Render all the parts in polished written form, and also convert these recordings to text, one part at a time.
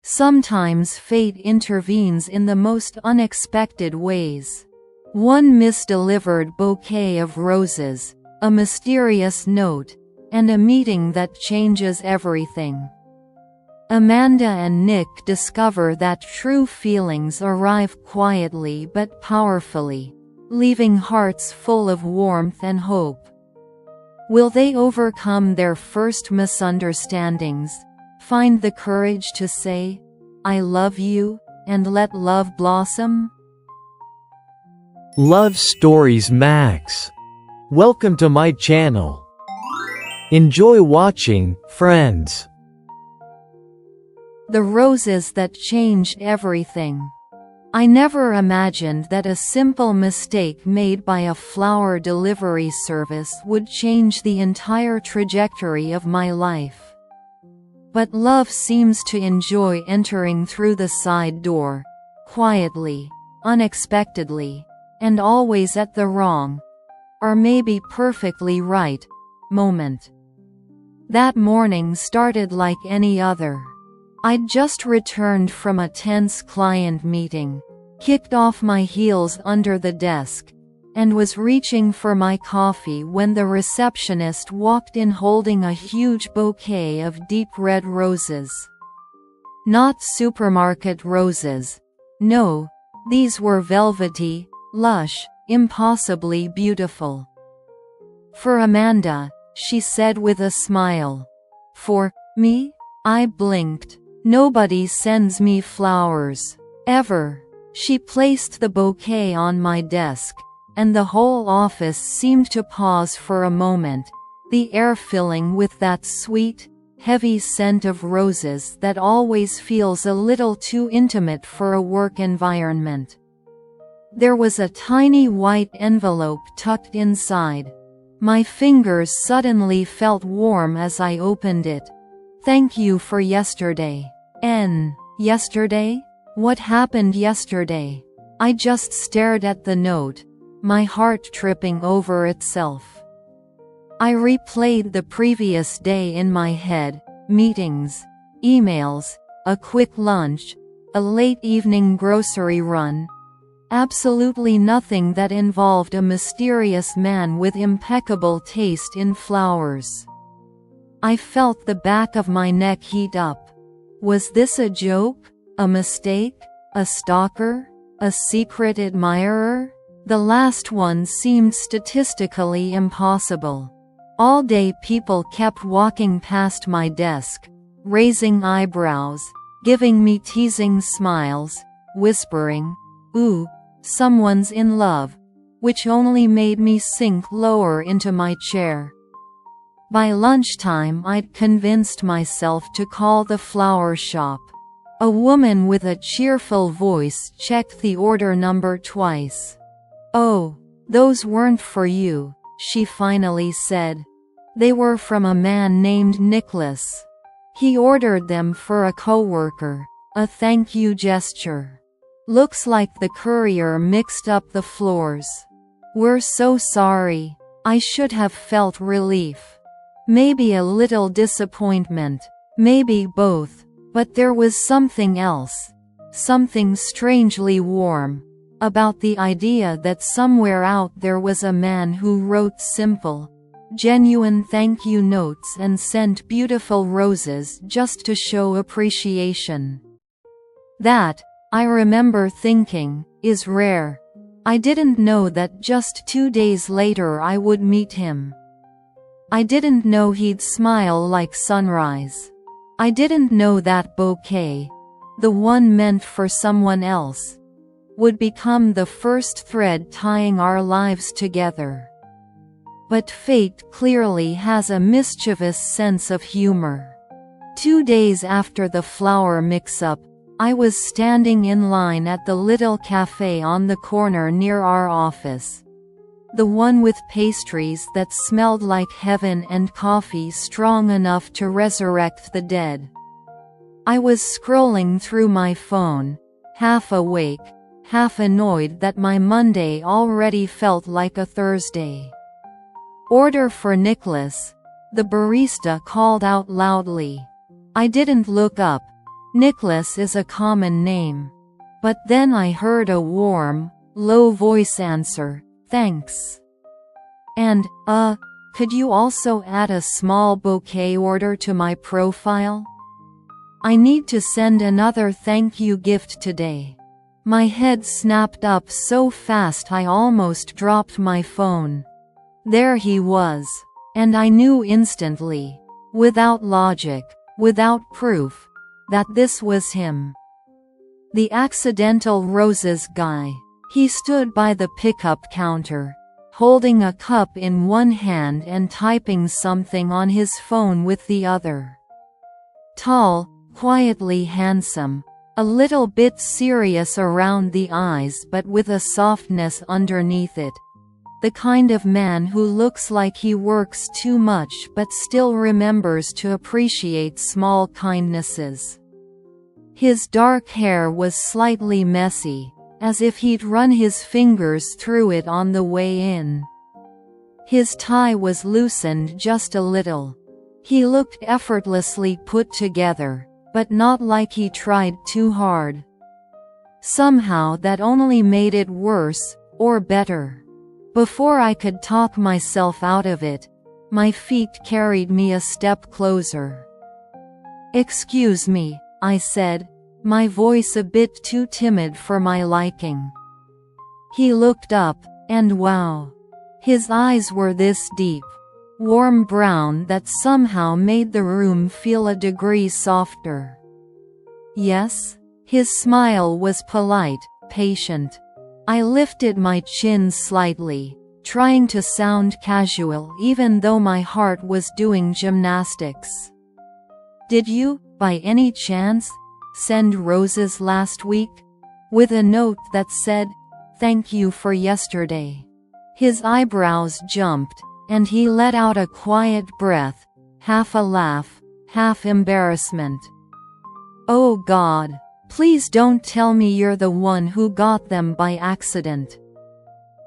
Sometimes fate intervenes in the most unexpected ways. One misdelivered bouquet of roses, a mysterious note, and a meeting that changes everything. Amanda and Nick discover that true feelings arrive quietly but powerfully, leaving hearts full of warmth and hope. Will they overcome their first misunderstandings, find the courage to say, "I love you," and let love blossom? Love Stories Max. Welcome to my channel. Enjoy watching, friends. The roses that changed everything. I never imagined that a simple mistake made by a flower delivery service would change the entire trajectory of my life. But love seems to enjoy entering through the side door, quietly, unexpectedly, and always at the wrong, or maybe perfectly right, moment. That morning started like any other. I'd just returned from a tense client meeting, kicked off my heels under the desk, and was reaching for my coffee when the receptionist walked in holding a huge bouquet of deep red roses. Not supermarket roses. No, these were velvety, lush, impossibly beautiful. "For Amanda," she said with a smile. "For me?" I blinked. "Nobody sends me flowers. Ever." She placed the bouquet on my desk, and the whole office seemed to pause for a moment, the air filling with that sweet, heavy scent of roses that always feels a little too intimate for a work environment. There was a tiny white envelope tucked inside. My fingers suddenly felt warm as I opened it. "Thank you for yesterday." Yesterday? What happened yesterday? I just stared at the note, my heart tripping over itself. I replayed the previous day in my head: meetings, emails, a quick lunch, a late evening grocery run. Absolutely nothing that involved a mysterious man with impeccable taste in flowers. I felt the back of my neck heat up. Was this a joke? A mistake? A stalker? A secret admirer? The last one seemed statistically impossible. All day people kept walking past my desk, raising eyebrows, giving me teasing smiles, whispering, "Ooh, someone's in love," which only made me sink lower into my chair. By lunchtime I'd convinced myself to call the flower shop. A woman with a cheerful voice checked the order number twice. "Oh, those weren't for you," she finally said. "They were from a man named Nicholas. He ordered them for a coworker, a thank you gesture. Looks like the courier mixed up the floors. We're so sorry." I should have felt relief. Maybe a little disappointment, maybe both, but there was something else, something strangely warm, about the idea that somewhere out there was a man who wrote simple, genuine thank you notes and sent beautiful roses just to show appreciation. That, I remember thinking, is rare. I didn't know that just 2 days later I would meet him. I didn't know he'd smile like sunrise. I didn't know that bouquet, the one meant for someone else, would become the first thread tying our lives together. But fate clearly has a mischievous sense of humor. 2 days after the flower mix-up, I was standing in line at the little cafe on the corner near our office. The one with pastries that smelled like heaven and coffee strong enough to resurrect the dead. I was scrolling through my phone, half awake, half annoyed that my Monday already felt like a Thursday. "Order for Nicholas," the barista called out loudly. I didn't look up, Nicholas is a common name. But then I heard a warm, low voice answer, "Thanks." And, could you also add a small bouquet order to my profile? I need to send another thank you gift today. My head snapped up so fast I almost dropped my phone. There he was. And I knew instantly, without logic, without proof, that this was him. The accidental roses guy. He stood by the pickup counter, holding a cup in one hand and typing something on his phone with the other. Tall, quietly handsome, a little bit serious around the eyes but with a softness underneath it. The kind of man who looks like he works too much but still remembers to appreciate small kindnesses. His dark hair was slightly messy, as if he'd run his fingers through it on the way in. His tie was loosened just a little. He looked effortlessly put together, but not like he tried too hard. Somehow that only made it worse, or better. Before I could talk myself out of it, my feet carried me a step closer. "Excuse me," I said, my voice a bit too timid for my liking. He looked up, and wow. His eyes were this deep, warm brown that somehow made the room feel a degree softer. "Yes?" His smile was polite, patient. I lifted my chin slightly, trying to sound casual even though my heart was doing gymnastics. "Did you, by any chance, send roses last week?" With a note that said, "Thank you for yesterday." His eyebrows jumped, and he let out a quiet breath, half a laugh, half embarrassment. "Oh God, please don't tell me you're the one who got them by accident."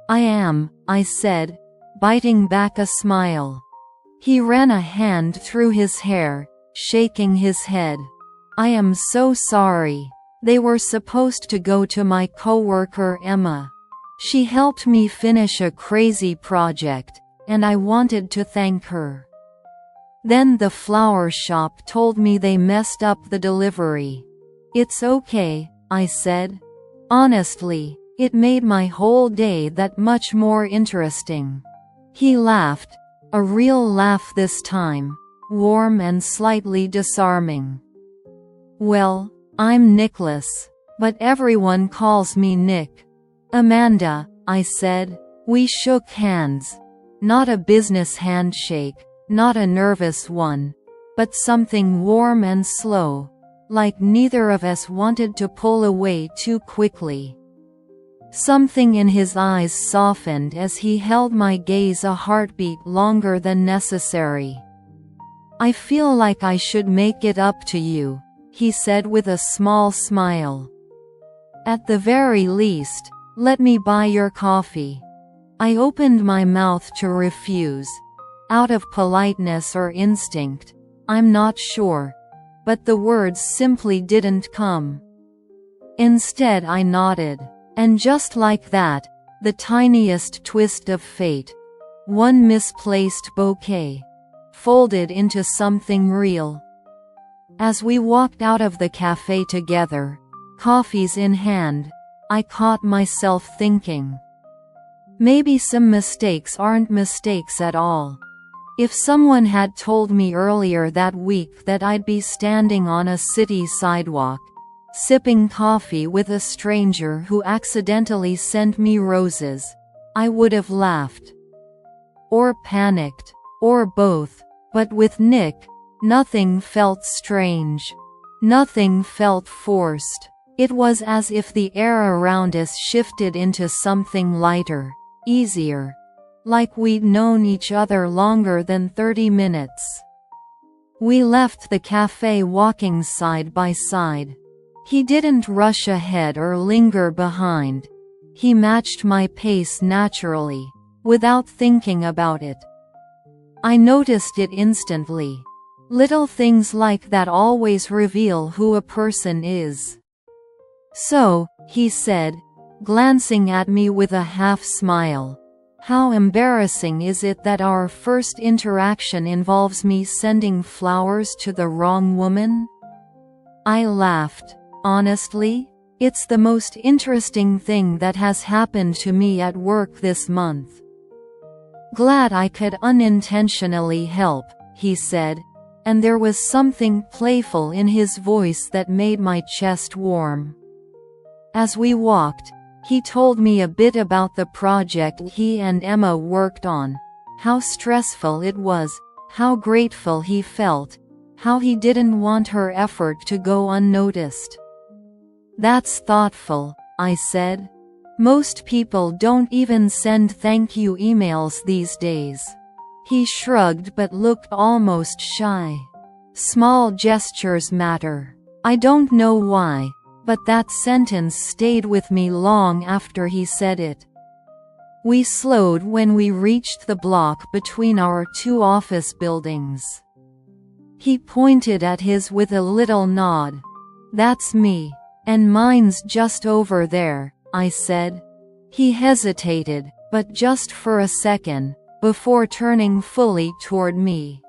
"I am," I said, biting back a smile. He ran a hand through his hair, shaking his head. "I am so sorry. They were supposed to go to my coworker Emma. She helped me finish a crazy project, and I wanted to thank her. Then the flower shop told me they messed up the delivery." "It's okay," I said. Honestly, it made my whole day that much more interesting. He laughed, a real laugh this time, warm and slightly disarming. "Well, I'm Nicholas, but everyone calls me Nick." "Amanda," I said. We shook hands. Not a business handshake, not a nervous one, but something warm and slow, like neither of us wanted to pull away too quickly. Something in his eyes softened as he held my gaze a heartbeat longer than necessary. "I feel like I should make it up to you," he said with a small smile. "At the very least, let me buy your coffee." I opened my mouth to refuse, out of politeness or instinct, I'm not sure, but the words simply didn't come. Instead I nodded, and just like that, the tiniest twist of fate, one misplaced bouquet, folded into something real. As we walked out of the cafe together, coffees in hand, I caught myself thinking, maybe some mistakes aren't mistakes at all. If someone had told me earlier that week that I'd be standing on a city sidewalk, sipping coffee with a stranger who accidentally sent me roses, I would have laughed. Or panicked. Or both. But with Nick, nothing felt strange. Nothing felt forced. It was as if the air around us shifted into something lighter, easier. Like we'd known each other longer than 30 minutes. We left the cafe walking side by side. He didn't rush ahead or linger behind. He matched my pace naturally, without thinking about it. I noticed it instantly. Little things like that always reveal who a person is. So, he said, glancing at me with a half-smile, how embarrassing is it that our first interaction involves me sending flowers to the wrong woman? I laughed. Honestly, it's the most interesting thing that has happened to me at work this month. Glad I could unintentionally help, he said, and there was something playful in his voice that made my chest warm. As we walked, he told me a bit about the project he and Emma worked on, how stressful it was, how grateful he felt, how he didn't want her effort to go unnoticed. That's thoughtful, I said. Most people don't even send thank you emails these days. He shrugged but looked almost shy. Small gestures matter. I don't know why, but that sentence stayed with me long after he said it. We slowed when we reached the block between our two office buildings. He pointed at his with a little nod. That's me. And mine's just over there, I said. He hesitated, but just for a second, before turning fully toward me.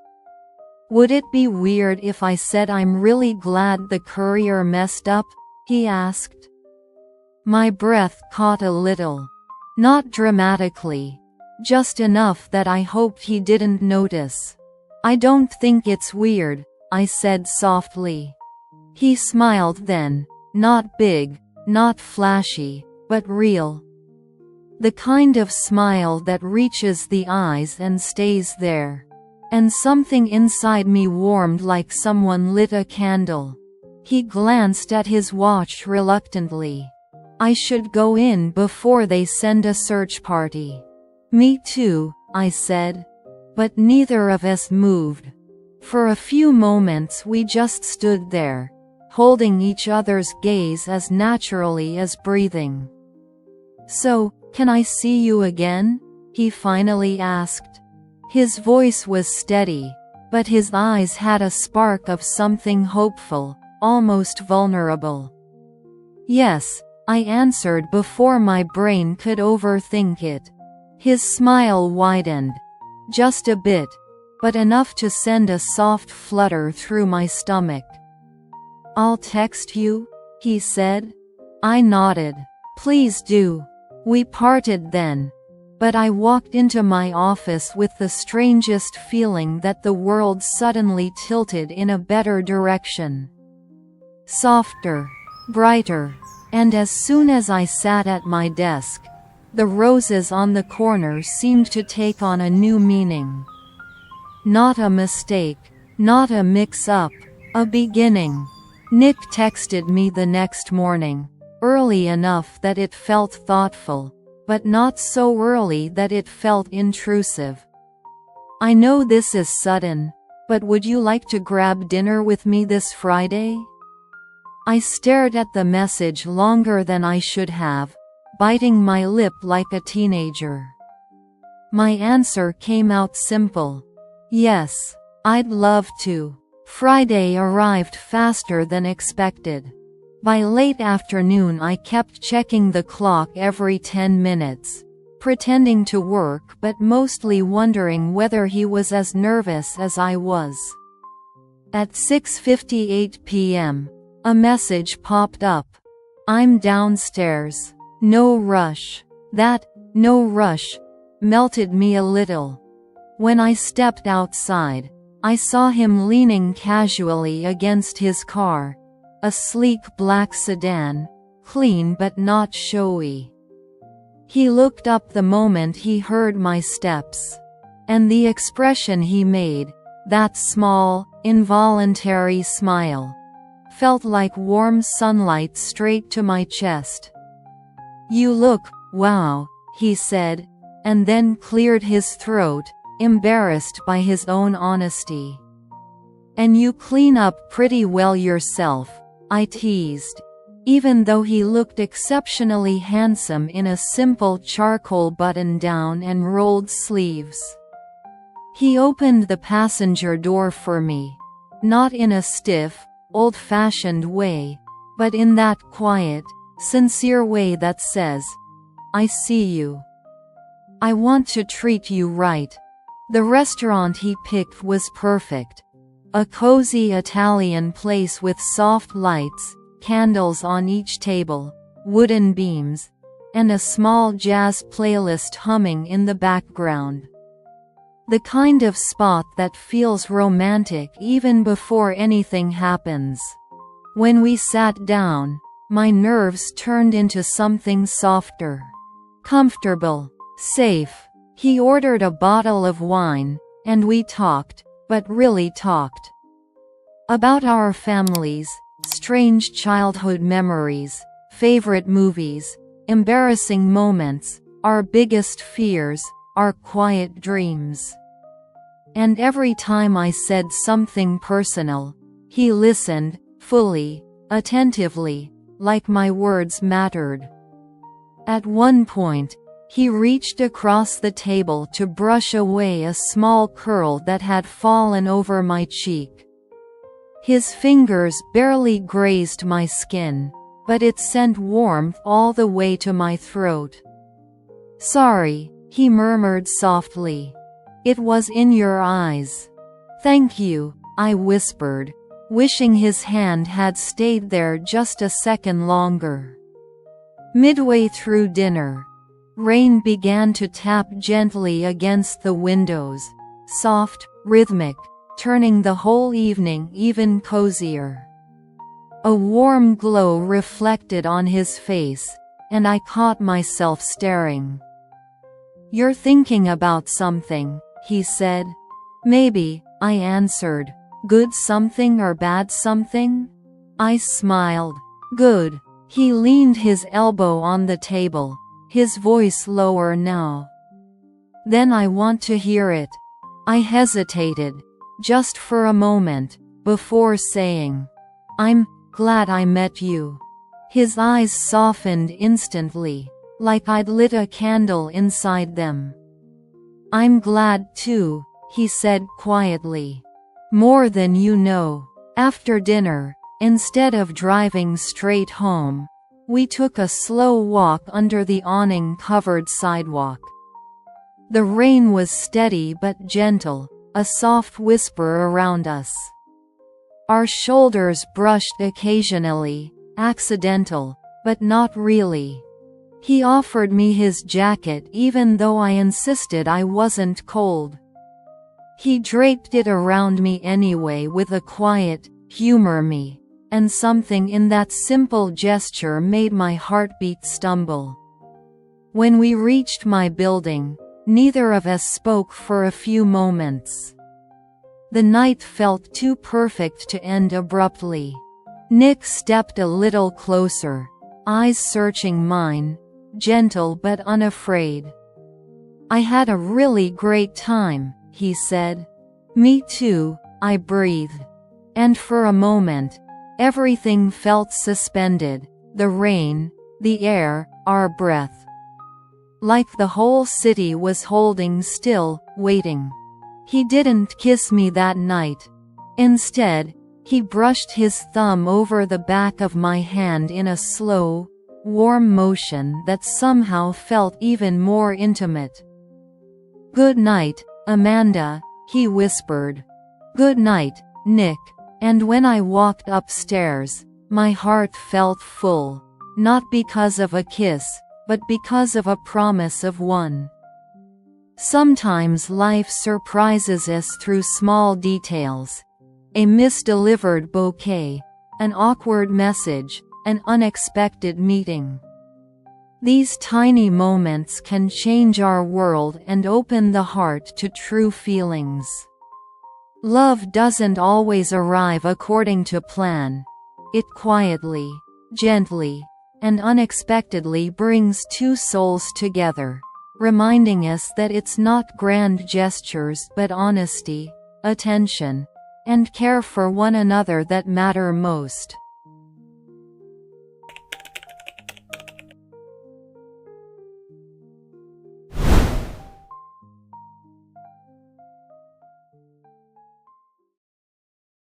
Would it be weird if I said I'm really glad the courier messed up? He asked. My breath caught a little. Not dramatically. Just enough that I hoped he didn't notice. I don't think it's weird, I said softly. He smiled then. Not big, not flashy, but real. The kind of smile that reaches the eyes and stays there. And something inside me warmed like someone lit a candle. He glanced at his watch reluctantly. I should go in before they send a search party. Me too, I said. But neither of us moved. For a few moments we just stood there, holding each other's gaze as naturally as breathing. So, can I see you again? He finally asked. His voice was steady, but his eyes had a spark of something hopeful, almost vulnerable. Yes, I answered before my brain could overthink it. His smile widened. Just a bit, but enough to send a soft flutter through my stomach. I'll text you, he said. I nodded. Please do. We parted then. But I walked into my office with the strangest feeling that the world suddenly tilted in a better direction. Softer, brighter, and as soon as I sat at my desk, the roses on the corner seemed to take on a new meaning. Not a mistake, not a mix-up, a beginning. Nick texted me the next morning, early enough that it felt thoughtful, but not so early that it felt intrusive. I know this is sudden, but would you like to grab dinner with me this Friday? I stared at the message longer than I should have, biting my lip like a teenager. My answer came out simple. Yes, I'd love to. Friday arrived faster than expected. By late afternoon I kept checking the clock every 10 minutes, pretending to work but mostly wondering whether he was as nervous as I was. At 6:58 p.m., a message popped up. I'm downstairs. No rush. That, no rush, melted me a little. When I stepped outside, I saw him leaning casually against his car, a sleek black sedan, clean but not showy. He looked up the moment he heard my steps. And the expression he made, that small, involuntary smile, felt like warm sunlight straight to my chest. You look, wow, he said, and then cleared his throat, embarrassed by his own honesty. And you clean up pretty well yourself, I teased, even though he looked exceptionally handsome in a simple charcoal button-down and rolled sleeves. He opened the passenger door for me, not in a stiff, old-fashioned way, but in that quiet, sincere way that says, "I see you. I want to treat you right." The restaurant he picked was perfect. A cozy Italian place with soft lights, candles on each table, wooden beams, and a small jazz playlist humming in the background. The kind of spot that feels romantic even before anything happens. When we sat down, my nerves turned into something softer. Comfortable. Safe. He ordered a bottle of wine, and we talked, but really talked. About our families, strange childhood memories, favorite movies, embarrassing moments, our biggest fears, our quiet dreams. And every time I said something personal, he listened, fully, attentively, like my words mattered. At one point, he reached across the table to brush away a small curl that had fallen over my cheek. His fingers barely grazed my skin, but it sent warmth all the way to my throat. "Sorry," he murmured softly. "It was in your eyes." "Thank you," I whispered, wishing his hand had stayed there just a second longer. Midway through dinner, rain began to tap gently against the windows, soft, rhythmic, turning the whole evening even cozier. A warm glow reflected on his face, and I caught myself staring. "You're thinking about something," he said. "Maybe," I answered. "Good something or bad something?" I smiled. "Good." He leaned his elbow on the table, his voice lower now. "Then I want to hear it." I hesitated, just for a moment, before saying, "I'm glad I met you." His eyes softened instantly, like I'd lit a candle inside them. "I'm glad too," he said quietly. "More than you know." After dinner, instead of driving straight home, we took a slow walk under the awning-covered sidewalk. The rain was steady but gentle, a soft whisper around us. Our shoulders brushed occasionally, accidental, but not really. He offered me his jacket even though I insisted I wasn't cold. He draped it around me anyway with a quiet, "Humor me," and something in that simple gesture made my heartbeat stumble. When we reached my building, neither of us spoke for a few moments. The night felt too perfect to end abruptly. Nick stepped a little closer, eyes searching mine, gentle but unafraid. "I had a really great time," he said. "Me too," I breathed. And for a moment, everything felt suspended, the rain, the air, our breath. Like the whole city was holding still, waiting. He didn't kiss me that night. Instead, he brushed his thumb over the back of my hand in a slow, warm motion that somehow felt even more intimate. "Good night, Amanda," he whispered. "Good night, Nick." And when I walked upstairs, my heart felt full, not because of a kiss, but because of a promise of one. Sometimes life surprises us through small details. A misdelivered bouquet, an awkward message, an unexpected meeting. These tiny moments can change our world and open the heart to true feelings. Love doesn't always arrive according to plan. It quietly, gently, and unexpectedly brings two souls together, reminding us that it's not grand gestures but honesty, attention, and care for one another that matter most.